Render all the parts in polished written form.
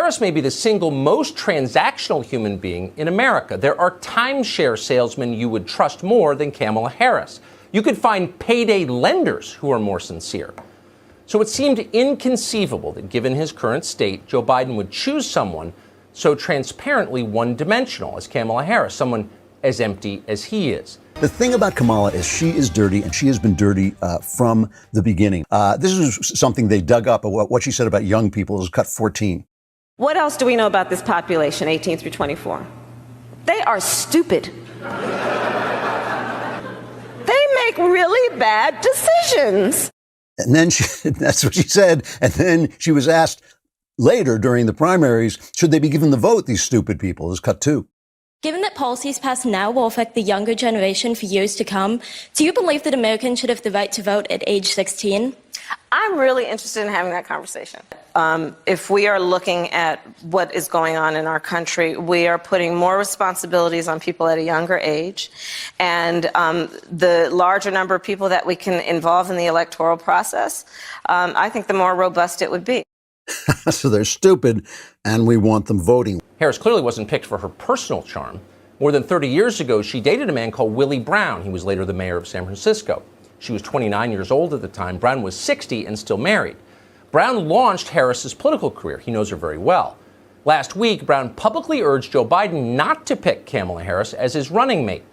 Harris may be the single most transactional human being in America. There are timeshare salesmen you would trust more than Kamala Harris. You could find payday lenders who are more sincere. So it seemed inconceivable that given his current state, Joe Biden would choose someone so transparently one-dimensional as Kamala Harris, someone as empty as he is. The thing about Kamala is she is dirty, and she has been dirty from the beginning. This is something they dug up. What she said about young people is cut 14. What else do we know about this population, 18 through 24? They are stupid. They make really bad decisions. And then that's what she said. And then she was asked later during the primaries, should they be given the vote, these stupid people? Is cut 2. Given that policies passed now will affect the younger generation for years to come, do you believe that Americans should have the right to vote at age 16? I'm really interested in having that conversation. If we are looking at what is going on in our country, we are putting more responsibilities on people at a younger age. And the larger number of people that we can involve in the electoral process, I think the more robust it would be. So they're stupid, and we want them voting. Harris clearly wasn't picked for her personal charm. More than 30 years ago, she dated a man called Willie Brown. He was later the mayor of San Francisco. She was 29 years old at the time. Brown was 60 and still married. Brown launched Harris's political career. He knows her very well. Last week, Brown publicly urged Joe Biden not to pick Kamala Harris as his running mate.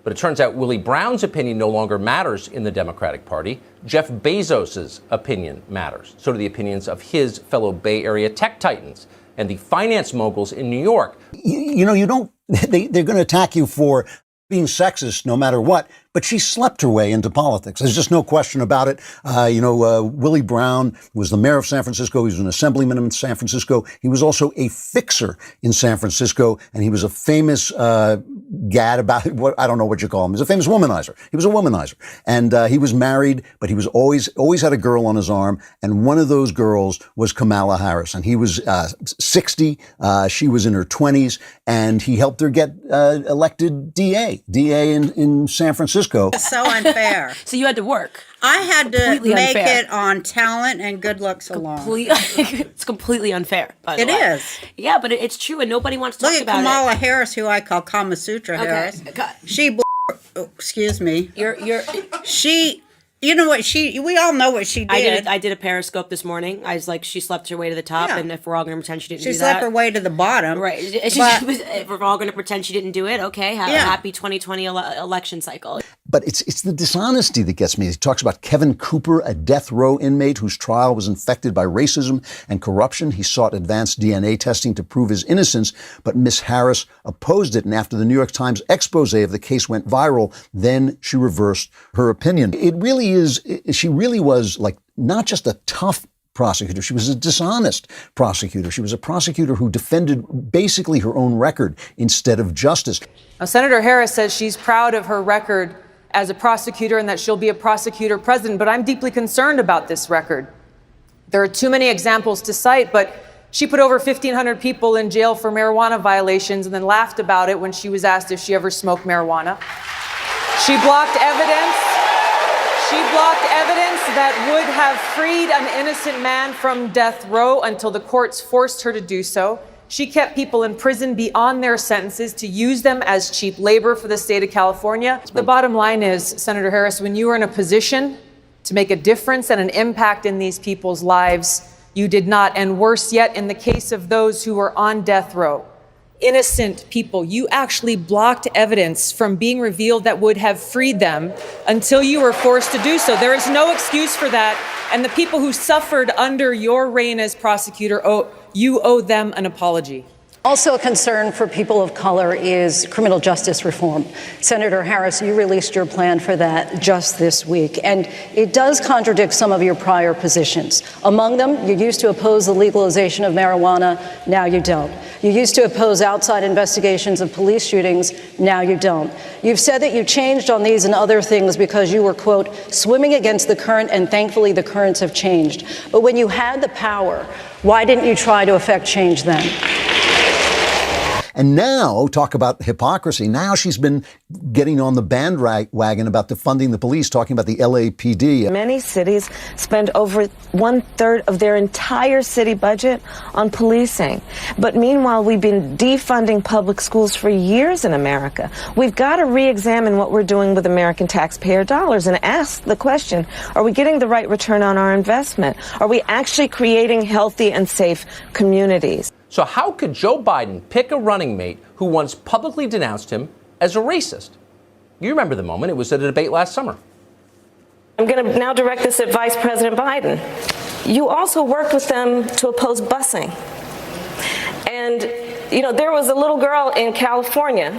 But it turns out Willie Brown's opinion no longer matters in the Democratic Party. Jeff Bezos's opinion matters. So do the opinions of his fellow Bay Area tech titans and the finance moguls in New York. You know, they're going to attack you for being sexist no matter what, but she slept her way into politics. There's just no question about it. Willie Brown was the mayor of San Francisco. He was an assemblyman in San Francisco. He was also a fixer in San Francisco, and he was a famous gad about what I don't know what you call him. He's a famous womanizer. He was a womanizer, and he was married, but he was always had a girl on his arm, and one of those girls was Kamala Harris, and he was 60. She was in her 20s, and he helped her get elected DA in San Francisco. It's so unfair. So you had to work. I had to Completely make unfair. it on talent and good looks alone. It's completely unfair, by the way. It is. Yeah, but it's true, and nobody wants to Look talk at about Kamala Harris, who I call Kama Sutra Harris. God. She, excuse me. You're. She. You know what we all know what she did. I did a Periscope this morning. I was like, she slept her way to the top, Yeah. and if we're all going to pretend she didn't do that. She slept her way to the bottom. Right. But, If we're all going to pretend she didn't do it, okay, happy 2020 election cycle. But it's the dishonesty that gets me. He talks about Kevin Cooper, a death row inmate whose trial was infected by racism and corruption. He sought advanced DNA testing to prove his innocence, but Miss Harris opposed it. And after the New York Times expose of the case went viral, then she reversed her opinion. It really is, she really was like not just a tough prosecutor. She was a dishonest prosecutor. She was a prosecutor who defended basically her own record instead of justice. Now, Senator Harris says she's proud of her record as a prosecutor and that she'll be a prosecutor president, but I'm deeply concerned about this record. There are too many examples to cite, but she put over 1,500 people in jail for marijuana violations and then laughed about it when she was asked if she ever smoked marijuana. She blocked evidence. She blocked evidence that would have freed an innocent man from death row until the courts forced her to do so. She kept people in prison beyond their sentences to use them as cheap labor for the state of California. The bottom line is, Senator Harris, when you were in a position to make a difference and an impact in these people's lives, you did not. And worse yet, in the case of those who were on death row, innocent people, you actually blocked evidence from being revealed that would have freed them until you were forced to do so. There is no excuse for that. And the people who suffered under your reign as prosecutor, you owe them an apology. Also a concern for people of color is criminal justice reform. Senator Harris, you released your plan for that just this week, and it does contradict some of your prior positions. Among them, you used to oppose the legalization of marijuana, now you don't. You used to oppose outside investigations of police shootings, now you don't. You've said that you changed on these and other things because you were, quote, swimming against the current, and thankfully the currents have changed. But when you had the power, why didn't you try to effect change then? And now, talk about hypocrisy. Now she's been getting on the bandwagon about defunding the police, talking about the LAPD. Many cities spend over 1/3 of their entire city budget on policing. But meanwhile, we've been defunding public schools for years in America. We've got to re-examine what we're doing with American taxpayer dollars and ask the question, are we getting the right return on our investment? Are we actually creating healthy and safe communities? So how could Joe Biden pick a running mate who once publicly denounced him as a racist? You remember the moment. It was at a debate last summer. I'm going to now direct this at Vice President Biden. You also worked with them to oppose busing. And, you know, there was a little girl in California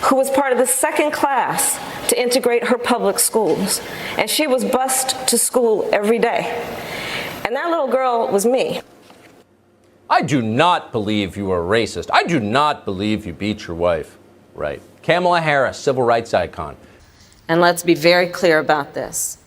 who was part of the second class to integrate her public schools. And she was bused to school every day. And that little girl was me. I do not believe you are racist. I do not believe you beat your wife. Right. Kamala Harris, civil rights icon. And let's be very clear about this.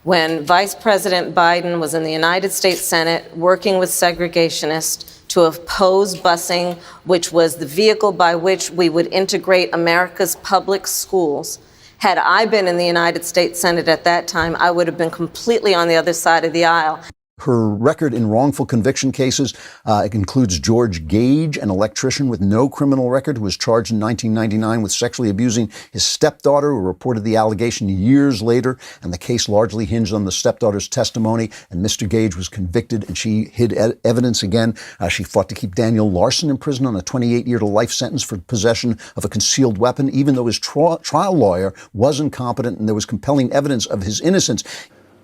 When Vice President Biden was in the United States Senate working with segregationists to oppose busing, which was the vehicle by which we would integrate America's public schools, had I been in the United States Senate at that time, I would have been completely on the other side of the aisle. Her record in wrongful conviction cases it includes George Gage, an electrician with no criminal record who was charged in 1999 with sexually abusing his stepdaughter, who reported the allegation years later, and the case largely hinged on the stepdaughter's testimony, and Mr. Gage was convicted, and she hid evidence again. She fought to keep Daniel Larson in prison on a 28-year to life sentence for possession of a concealed weapon, even though his trial lawyer was incompetent and there was compelling evidence of his innocence.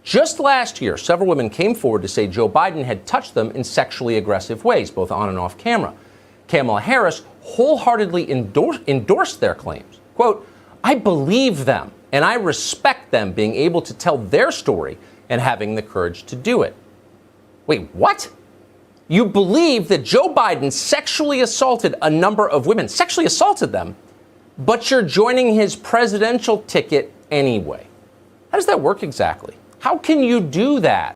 Just last year, several women came forward to say Joe Biden had touched them in sexually aggressive ways, both on and off camera. Kamala Harris wholeheartedly endorsed their claims. Quote, I believe them and I respect them being able to tell their story and having the courage to do it. Wait, what? You believe that Joe Biden sexually assaulted a number of women, sexually assaulted them, but you're joining his presidential ticket anyway. How does that work exactly? How can you do that?